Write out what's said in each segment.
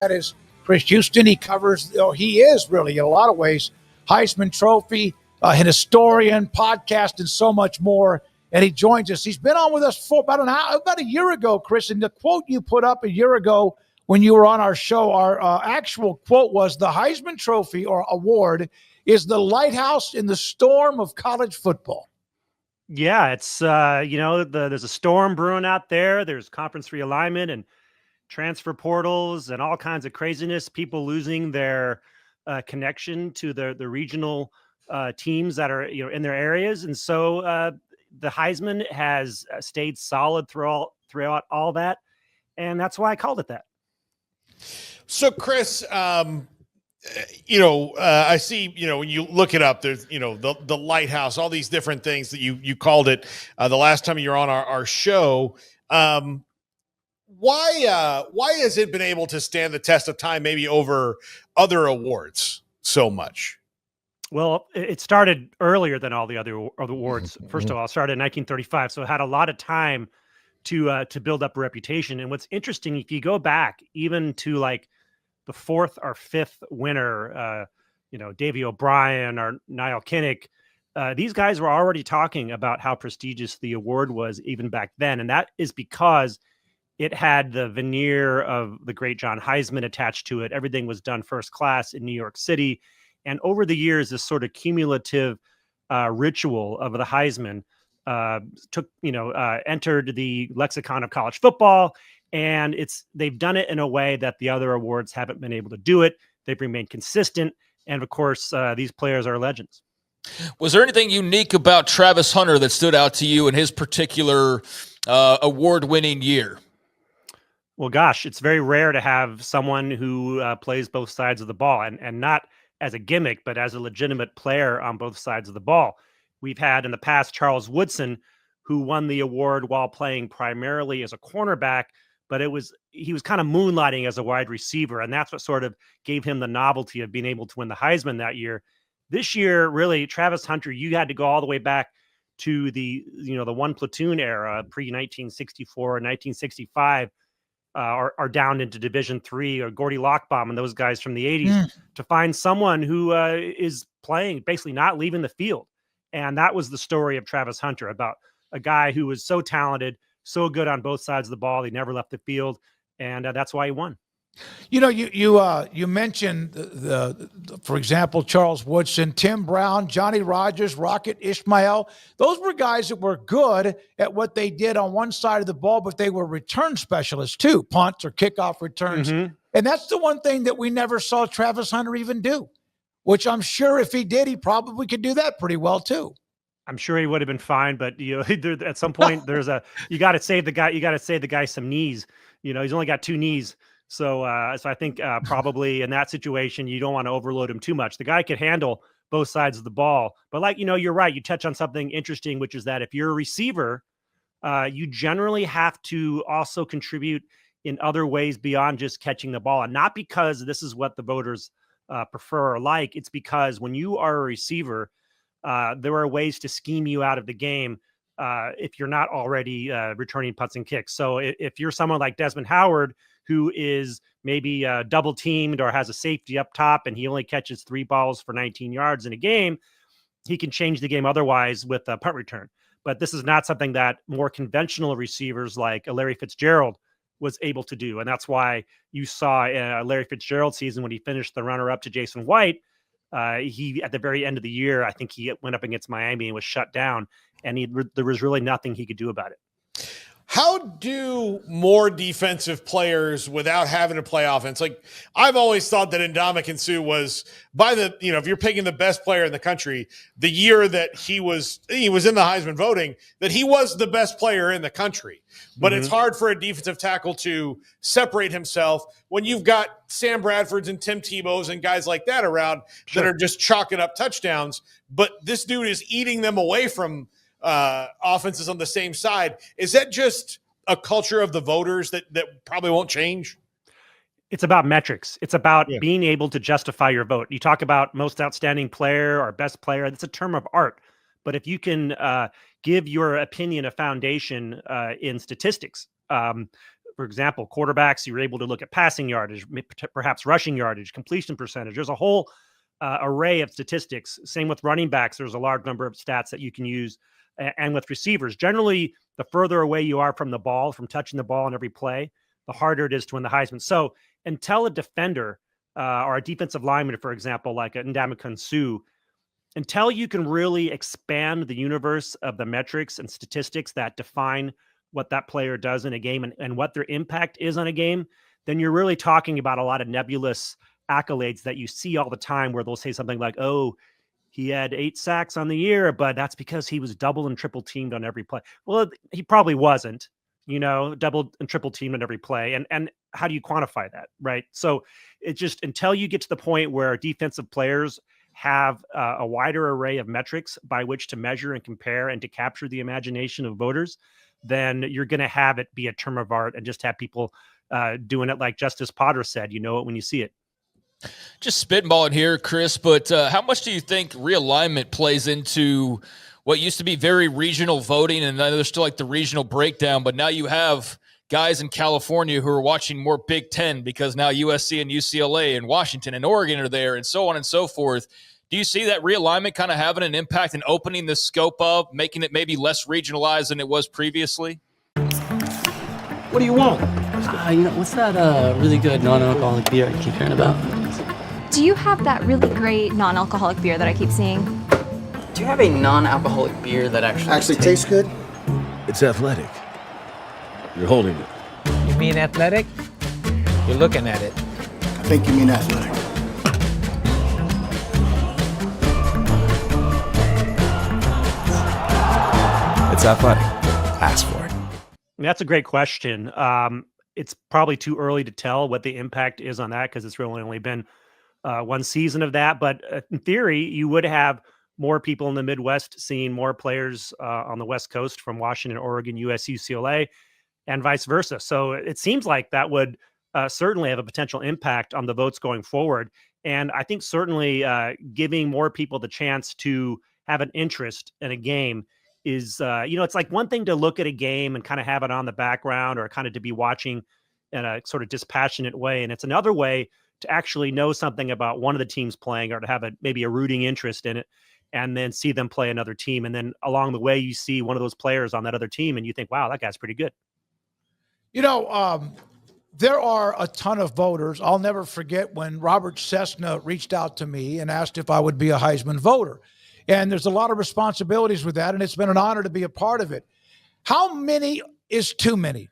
That is Chris Huston. He covers, he is really, in a lot of ways, Heisman Trophy, an historian, podcast, and so much more. And he joins us. He's been on with us for about a year ago, Chris. And the quote you put up a year ago when you were on our show, our actual quote was, the Heisman Trophy or award is the lighthouse in the storm of college football. Yeah, it's, there's a storm brewing out there. There's conference realignment and transfer portals and all kinds of craziness, people losing their connection to the regional teams that are, in their areas. And so the Heisman has stayed solid throughout all that. And that's why I called it that. So, Chris, I see, when you look it up, there's, the lighthouse, all these different things that you called it the last time you were on our show. Why has it been able to stand the test of time, maybe over other awards so much? Well, it started earlier than all the other awards. First of all, it started in 1935, so it had a lot of time to build up a reputation. And what's interesting, if you go back even to like the fourth or fifth winner, Davey O'Brien or Niall Kinnick, these guys were already talking about how prestigious the award was even back then. And that is because it had the veneer of the great John Heisman attached to it. Everything was done first class in New York City. And over the years, this sort of cumulative ritual of the Heisman entered the lexicon of college football. And they've done it in a way that the other awards haven't been able to do it. They've remained consistent. And of course, these players are legends. Was there anything unique about Travis Hunter that stood out to you in his particular award-winning year? Well, gosh, it's very rare to have someone who plays both sides of the ball, and not as a gimmick, but as a legitimate player on both sides of the ball. We've had in the past Charles Woodson, who won the award while playing primarily as a cornerback, but he was kind of moonlighting as a wide receiver, and that's what sort of gave him the novelty of being able to win the Heisman that year. This year, really, Travis Hunter, you had to go all the way back to the one platoon era, pre-1964, 1965, are down into Division III, or Gordy Lockbaum and those guys from the 80s, to find someone who is playing, basically not leaving the field. And that was the story of Travis Hunter, about a guy who was so talented, so good on both sides of the ball. He never left the field, and that's why he won. You mentioned for example, Charles Woodson, Tim Brown, Johnny Rodgers, Rocket Ismail. Those were guys that were good at what they did on one side of the ball, but they were return specialists too, punts or kickoff returns. And that's the one thing that we never saw Travis Hunter even do, which I'm sure if he did, he probably could do that pretty well too. I'm sure he would have been fine, but at some point you got to save the guy. You got to save the guy some knees. He's only got 2 knees. So I think probably in that situation, you don't want to overload him too much. The guy could handle both sides of the ball. But you're right. You touch on something interesting, which is that if you're a receiver, you generally have to also contribute in other ways beyond just catching the ball. And not because this is what the voters prefer or like. It's because when you are a receiver, there are ways to scheme you out of the game if you're not already returning punts and kicks. So if you're someone like Desmond Howard, who is maybe double teamed or has a safety up top, and he only catches 3 balls for 19 yards in a game, he can change the game otherwise with a punt return. But this is not something that more conventional receivers like Larry Fitzgerald was able to do. And that's why you saw Larry Fitzgerald's season, when he finished the runner-up to Jason White, he, at the very end of the year, I think he went up against Miami and was shut down, and there was really nothing he could do about it. How do more defensive players, without having to play offense? Like, I've always thought that Ndamukong Suh was, if you're picking the best player in the country, the year that he was in the Heisman voting, that he was the best player in the country. But it's hard for a defensive tackle to separate himself when you've got Sam Bradfords and Tim Tebow's and guys like that around that are just chalking up touchdowns. But this dude is eating them away from offenses on the same side. Is that just a culture of the voters that probably won't change? It's about metrics. It's about being able to justify your vote. You talk about most outstanding player or best player. That's a term of art. But if you can give your opinion a foundation in statistics, for example, quarterbacks, you're able to look at passing yardage, perhaps rushing yardage, completion percentage. There's a whole array of statistics. Same with running backs. There's a large number of stats that you can use. And with receivers, generally, the further away you are from the ball, from touching the ball on every play, the harder it is to win the Heisman. So until a defender or a defensive lineman, for example, like Ndamukong Suh, until you can really expand the universe of the metrics and statistics that define what that player does in a game and what their impact is on a game, then you're really talking about a lot of nebulous accolades that you see all the time where they'll say something like, oh, he had 8 sacks on the year, but that's because he was double and triple teamed on every play. Well, he probably wasn't, double and triple teamed on every play. And how do you quantify that, right? So it's just until you get to the point where defensive players have a wider array of metrics by which to measure and compare and to capture the imagination of voters, then you're going to have it be a term of art and just have people doing it like Justice Potter said, you know it when you see it. Just spitballing here, Chris, but how much do you think realignment plays into what used to be very regional voting? And there's still like the regional breakdown, but now you have guys in California who are watching more Big Ten because now USC and UCLA and Washington and Oregon are there and so on and so forth. Do you see that realignment kind of having an impact and opening the scope of making it maybe less regionalized than it was previously? What do you want? What's that really good non-alcoholic beer I keep hearing about? Do you have that really great non-alcoholic beer that I keep seeing? Do you have a non-alcoholic beer that actually tastes good? It's athletic. You're holding it. You mean athletic? You're looking at it. I think you mean athletic. It's athletic. Ask for it. That's a great question. It's probably too early to tell what the impact is on that because it's really only been one season of that. But in theory, you would have more people in the Midwest seeing more players on the West Coast from Washington, Oregon, USC, UCLA, and vice versa. So it seems like that would certainly have a potential impact on the votes going forward. And I think certainly giving more people the chance to have an interest in a game is, it's like one thing to look at a game and kind of have it on the background or kind of to be watching in a sort of dispassionate way. And it's another way to actually know something about one of the teams playing or to have maybe a rooting interest in it and then see them play another team. And then along the way, you see one of those players on that other team and you think, wow, that guy's pretty good. There are a ton of voters. I'll never forget when Robert Cessna reached out to me and asked if I would be a Heisman voter. And there's a lot of responsibilities with that, and it's been an honor to be a part of it. How many is too many?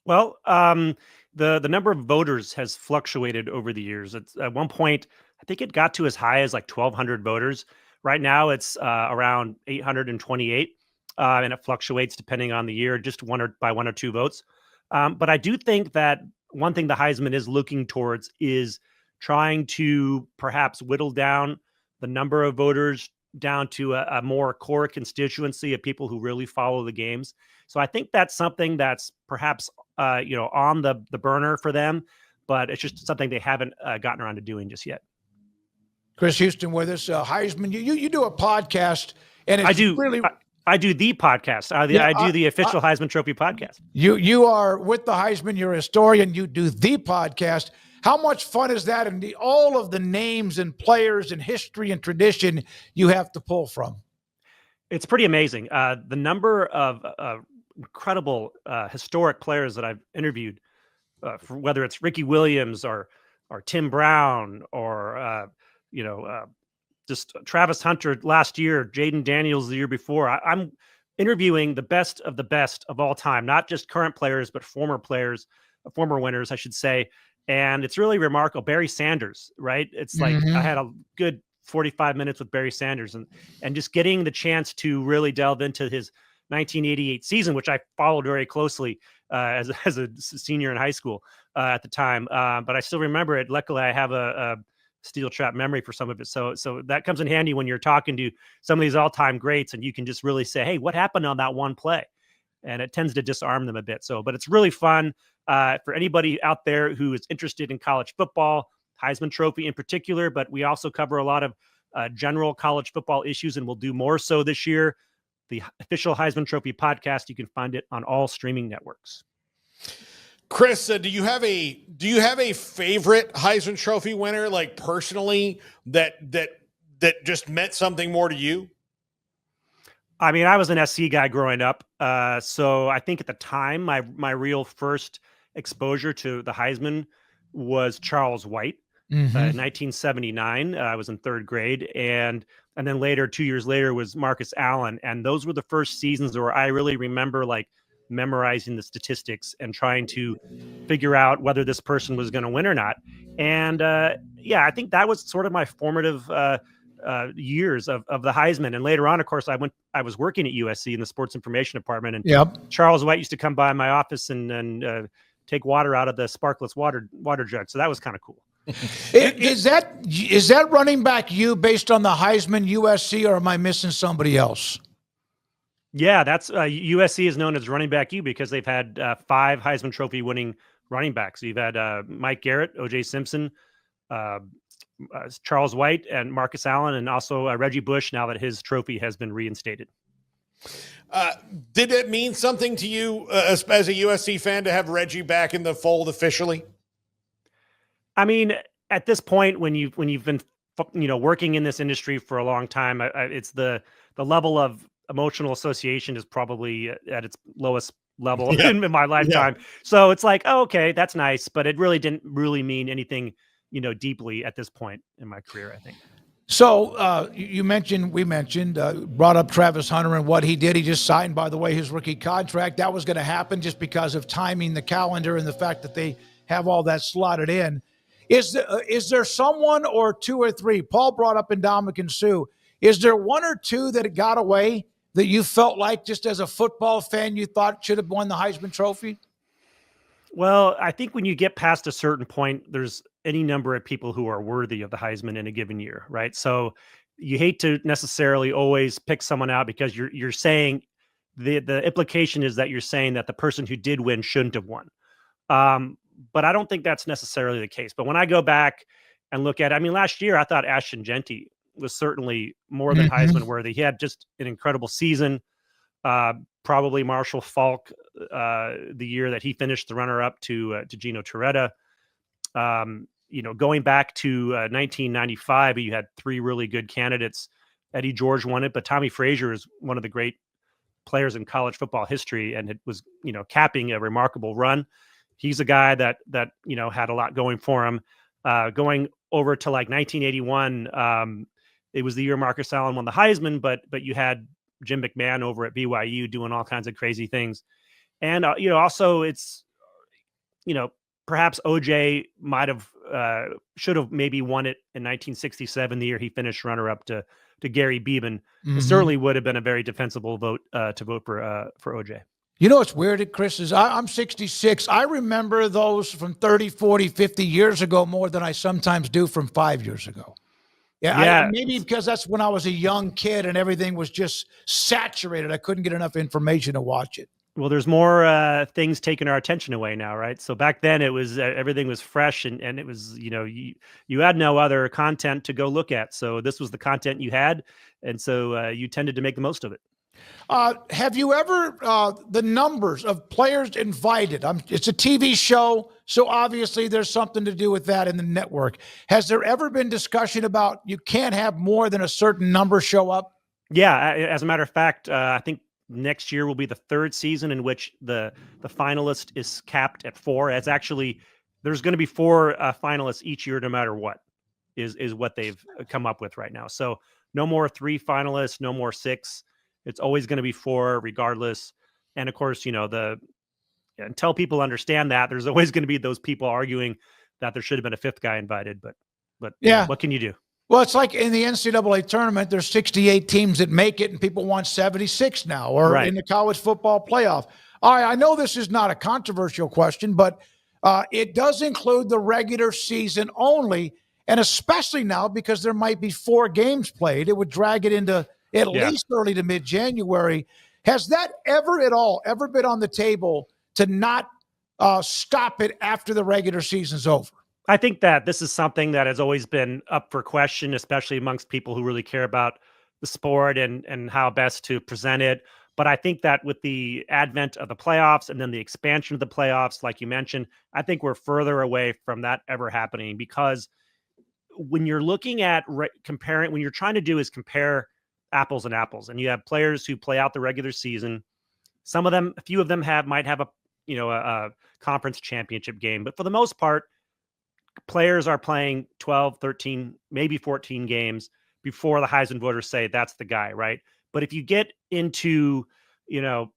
Well, the number of voters has fluctuated over the years. It's, at one point, I think it got to as high as like 1,200 voters. Right now, it's around 828, and it fluctuates depending on the year, just one or two votes. But I do think that one thing the Heisman is looking towards is trying to perhaps whittle down the number of voters down to a more core constituency of people who really follow the games. So I think that's something that's perhaps, on the burner for them, but it's just something they haven't gotten around to doing just yet. Chris Huston with us, Heisman. You do a podcast, and it's I do really. I do the podcast. I do the official Heisman Trophy podcast. You are with the Heisman. You're a historian. You do the podcast. How much fun is that? And all of the names and players and history and tradition you have to pull from. It's pretty amazing. The number of incredible historic players that I've interviewed, whether it's Ricky Williams or Tim Brown or just Travis Hunter last year, Jaden Daniels the year before. I'm interviewing the best of all time, not just current players, but former winners, I should say. And it's really remarkable. Barry Sanders, right? It's like I had a good 45 minutes with Barry Sanders and just getting the chance to really delve into his 1988 season, which I followed very closely as a senior in high school at the time. But I still remember it. Luckily, I have a steel trap memory for some of it. So that comes in handy when you're talking to some of these all-time greats and you can just really say, hey, what happened on that one play? And it tends to disarm them a bit. But it's really fun for anybody out there who is interested in college football, Heisman Trophy in particular, but we also cover a lot of general college football issues, and we'll do more so this year. The official Heisman Trophy podcast, you can find it on all streaming networks. Chris, do you have a favorite Heisman Trophy winner, like personally, that just meant something more to you? I mean, I was an SC guy growing up, so I think at the time my real first exposure to the Heisman was Charles White. In 1979. I was in third grade, and then later, 2 years later, was Marcus Allen, and those were the first seasons where I really remember like memorizing the statistics and trying to figure out whether this person was going to win or not. And yeah, I think that was sort of my formative years of the Heisman. And later on, of course, I was working at USC in the sports information department, and Yep. Charles White used to come by my office and take water out of the sparkless water jug. So that was kind of cool. Is that running back you based on the Heisman USC, or am I missing somebody else? Yeah, that's USC is known as running back U because they've had 5 Heisman Trophy winning running backs. You've had Mike Garrett, O.J. Simpson, Charles White, and Marcus Allen, and also Reggie Bush, now that his trophy has been reinstated. Did it mean something to you as a USC fan to have Reggie back in the fold officially? I mean, at this point, when you've been working in this industry for a long time, it's the level of emotional association is probably at its lowest level in my lifetime. Yeah. So it's like, oh, okay, that's nice, but it really didn't really mean anything, deeply at this point in my career, I think. So we mentioned, brought up Travis Hunter and what he did. He just signed, by the way, his rookie contract. That was going to happen just because of timing the calendar and the fact that they have all that slotted in. Is there someone or two or three? Paul brought up Ndamukong Suh. Is there one or two that got away that you felt like, just as a football fan, you thought should have won the Heisman Trophy? Well, I think when you get past a certain point, there's any number of people who are worthy of the Heisman in a given year, right? So you hate to necessarily always pick someone out because you're saying the implication is that you're saying that the person who did win shouldn't have won. But I don't think that's necessarily the case. But when I go back and look at it, I mean, last year I thought Ashton Genty was certainly more than Heisman worthy. He had just an incredible season. Probably Marshall Faulk, the year that he finished the runner-up to Gino Torretta. Going back to 1995, you had 3 really good candidates. Eddie George won it, but Tommy Frazier is one of the great players in college football history, and it was capping a remarkable run. He's a guy that had a lot going for him. Going over to like 1981, it was the year Marcus Allen won the Heisman, but you had Jim McMahon over at BYU doing all kinds of crazy things. And, also it's, perhaps OJ might have, should have maybe won it in 1967, the year he finished runner-up to Gary Beeman. It certainly would have been a very defensible vote to vote for OJ. You know what's weird, Chris, is I'm 66. I remember those from 30, 40, 50 years ago more than I sometimes do from 5 years ago. Yeah. Maybe because that's when I was a young kid and everything was just saturated. I couldn't get enough information to watch it. Well, there's more things taking our attention away now, right? So back then it was everything was fresh and it was, you had no other content to go look at. So this was the content you had. And so you tended to make the most of it. Have you ever, the numbers of players invited? It's a TV show, so obviously there's something to do with that in the network. Has there ever been discussion about you can't have more than a certain number show up? Yeah, as a matter of fact, I think next year will be the 3rd season in which the finalist is capped at 4. It's actually, there's going to be 4 finalists each year, no matter what, is what they've come up with right now. So no more 3 finalists, no more 6. It's always going to be 4 regardless. And of course, until people understand that, there's always going to be those people arguing that there should have been a 5th guy invited, but yeah, what can you do? Well, it's like in the NCAA tournament, there's 68 teams that make it and people want 76 now, or in the college football playoff. All right, I know this is not a controversial question, but it does include the regular season only, and especially now because there might be 4 games played, it would drag it into at least early to mid-January. Has that ever been on the table to not stop it after the regular season's over? I think that this is something that has always been up for question, especially amongst people who really care about the sport and how best to present it. But I think that with the advent of the playoffs and then the expansion of the playoffs, like you mentioned, I think we're further away from that ever happening, because when you're looking at comparing, when you're trying to do is compare apples and apples, and you have players who play out the regular season. Some of them, a few of them might have a conference championship game, but for the most part, players are playing 12, 13, maybe 14 games before the Heisman voters say that's the guy, right? But if you get into, the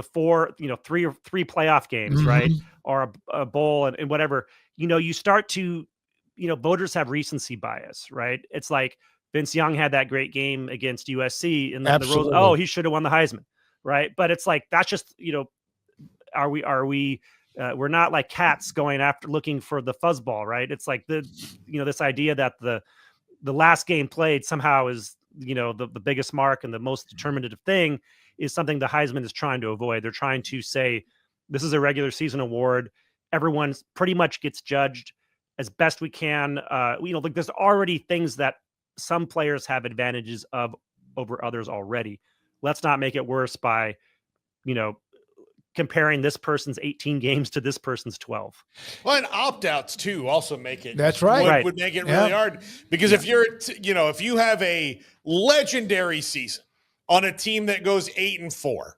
three playoff games, right? Or a bowl and whatever, you start to, voters have recency bias, right? It's like Vince Young had that great game against USC in the Rose. Oh, he should have won the Heisman, right? But it's like, that's just, are we we're not like cats going after looking for the fuzzball, right? It's like this idea that the last game played somehow is, the biggest mark and the most determinative thing is something the Heisman is trying to avoid. They're trying to say, this is a regular season award. Everyone pretty much gets judged as best we can. Like there's already things that some players have advantages of over others already. Let's not make it worse by, comparing this person's 18 games to this person's 12. Well, and opt-outs too also make it. That's right. Would make it really hard, because if you're, if you have a legendary season on a team that goes 8-4,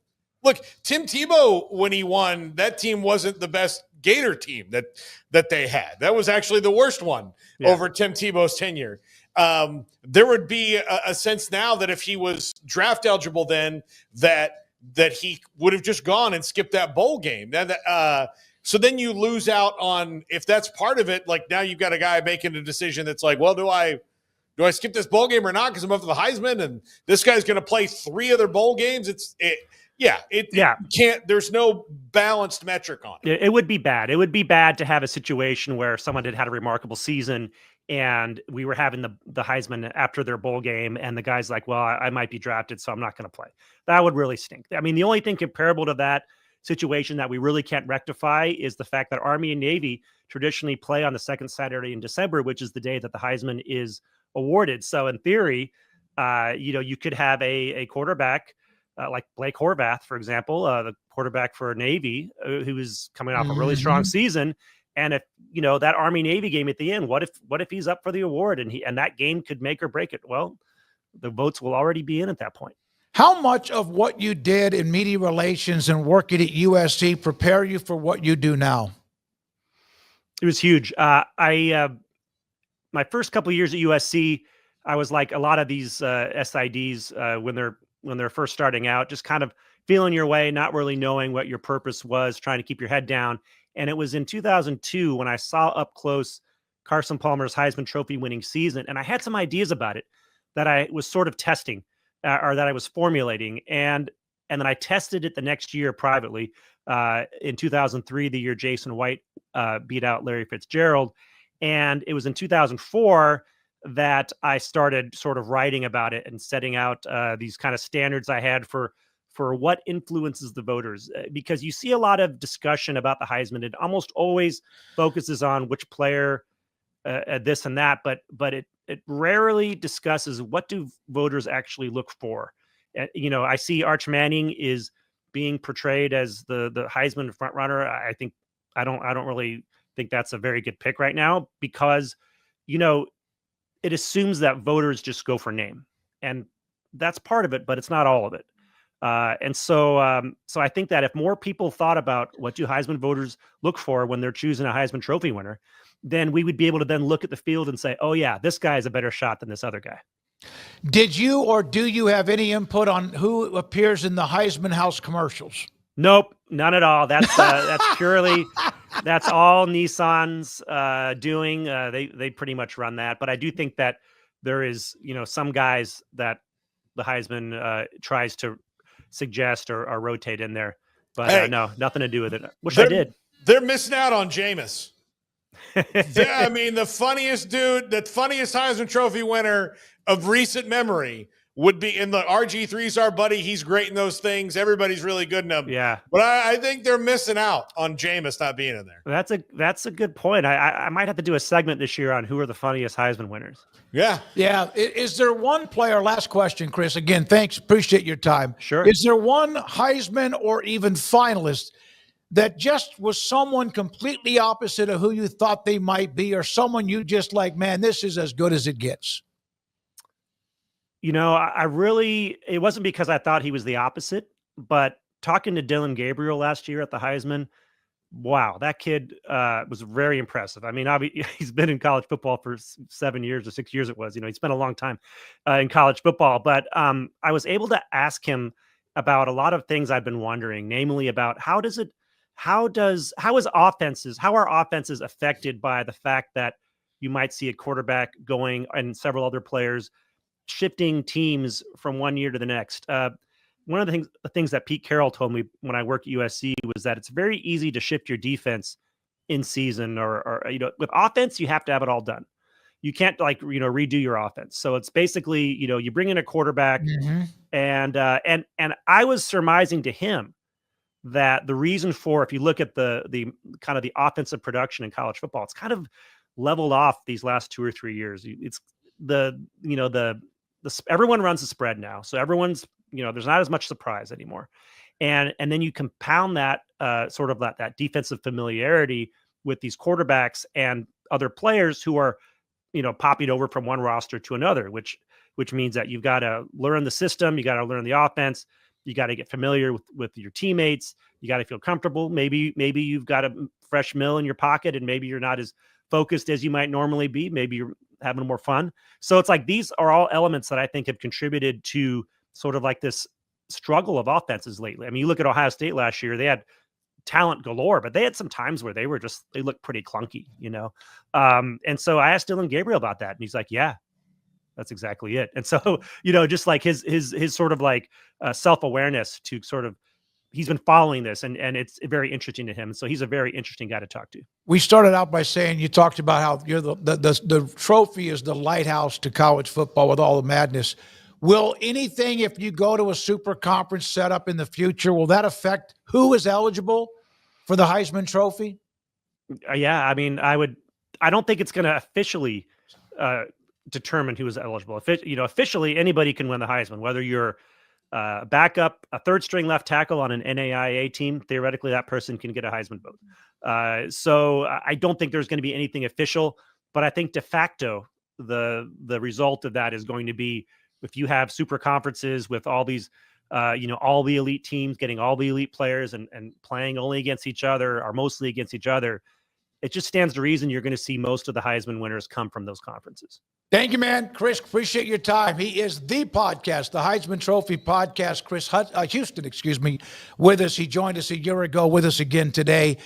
look, Tim Tebow, when he won, that team wasn't the best Gator team that they had. That was actually the worst one over Tim Tebow's tenure. There would be a sense now that if he was draft eligible then, that he would have just gone and skipped that bowl game. So then you lose out on, if that's part of it, like now you've got a guy making a decision that's like, well, do I skip this bowl game or not because I'm up for the Heisman, and this guy's going to play 3 other bowl games? It can't, there's no balanced metric on it. It would be bad. It would be bad to have a situation where someone had a remarkable season and we were having the Heisman after their bowl game, and the guy's like, well, I might be drafted, so I'm not going to play. That would really stink. I mean, the only thing comparable to that situation that we really can't rectify is the fact that Army and Navy traditionally play on the second Saturday in December, which is the day that the Heisman is awarded. So in theory, you could have a quarterback like Blake Horvath, for example, the quarterback for Navy, who is coming off a really strong season. And if, that Army Navy game at the end, what if he's up for the award and that game could make or break it? Well, the votes will already be in at that point. How much of what you did in media relations and working at USC prepare you for what you do now? It was huge. My first couple of years at USC, I was like a lot of these SIDs when they're first starting out, just kind of feeling your way, not really knowing what your purpose was, trying to keep your head down. And it was in 2002 when I saw up close Carson Palmer's Heisman Trophy winning season, and I had some ideas about it that I was sort of testing or that I was formulating. And then I tested it the next year privately in 2003, the year Jason White beat out Larry Fitzgerald. And it was in 2004 that I started sort of writing about it and setting out these kind of standards I had for what influences the voters, because you see a lot of discussion about the Heisman. It almost always focuses on which player, this and that, but it rarely discusses what do voters actually look for. I see Arch Manning is being portrayed as the Heisman front runner. I don't really think that's a very good pick right now, because it assumes that voters just go for name, and that's part of it, but it's not all of it. So I think that if more people thought about what do Heisman voters look for when they're choosing a Heisman Trophy winner, then we would be able to then look at the field and say, oh yeah, this guy is a better shot than this other guy. Did you or do you have any input on who appears in the Heisman House commercials? Nope, none at all. That's purely, that's all Nissan's doing. They pretty much run that, but I do think that there is, some guys that the Heisman tries to suggest or rotate in there, but no, nothing to do with it. Wish I did. They're missing out on Jameis. I mean, the funniest Heisman Trophy winner of recent memory would be in the RG3's our buddy. He's great in those things. Everybody's really good in them. Yeah. But I think they're missing out on Jameis not being in there. That's a good point. I might have to do a segment this year on who are the funniest Heisman winners. Yeah. Yeah. Is there one player, last question, Chris, again, thanks, appreciate your time. Sure. Is there one Heisman or even finalist that just was someone completely opposite of who you thought they might be, or someone you just like, man, this is as good as it gets? You know, it wasn't because I thought he was the opposite, but talking to Dylan Gabriel last year at the Heisman, wow, that kid was very impressive. I mean, he's been in college football for 7 years or 6 years it was. You know, he spent a long time in college football. But I was able to ask him about a lot of things I've been wondering, namely about how are offenses affected by the fact that you might see a quarterback going and several other players shifting teams from one year to the next. One of the things that Pete Carroll told me when I worked at USC was that it's very easy to shift your defense in season, or with offense, you have to have it all done. You can't redo your offense. So it's basically, you bring in a quarterback and I was surmising to him that the reason for, if you look at the kind of the offensive production in college football, it's kind of leveled off these last 2 or 3 years. It's everyone runs the spread now. So everyone's, there's not as much surprise anymore. And then you compound that sort of that defensive familiarity with these quarterbacks and other players who are, popping over from one roster to another, which means that you've got to learn the system. You got to learn the offense. You got to get familiar with your teammates. You got to feel comfortable. Maybe you've got a fresh mill in your pocket, and maybe you're not as focused as you might normally be. Maybe you're having more fun. So it's like, these are all elements that I think have contributed to sort of like this struggle of offenses lately. I mean, you look at Ohio State last year, they had talent galore, but they had some times where they looked pretty clunky, and so I asked Dylan Gabriel about that, and he's like, yeah, that's exactly it. And so, just like his sort of like self-awareness to sort of, he's been following this, and it's very interesting to him. So he's a very interesting guy to talk to. We started out by saying, you talked about how you're the trophy is the lighthouse to college football with all the madness. Will anything, if you go to a super conference setup in the future, will that affect who is eligible for the Heisman Trophy? Yeah, I mean, I don't think it's going to officially determine who is eligible. Officially, anybody can win the Heisman, whether you're backup, a third string left tackle on an NAIA team. Theoretically, that person can get a Heisman vote. So I don't think there's going to be anything official, but I think de facto, the result of that is going to be, if you have super conferences with all these, all the elite teams getting all the elite players and playing only against each other or mostly against each other, it just stands to reason you're going to see most of the Heisman winners come from those conferences. Thank you, man. Chris, appreciate your time. He is the podcast, the Heisman Trophy podcast. Chris Huston, with us. He joined us a year ago, with us again today.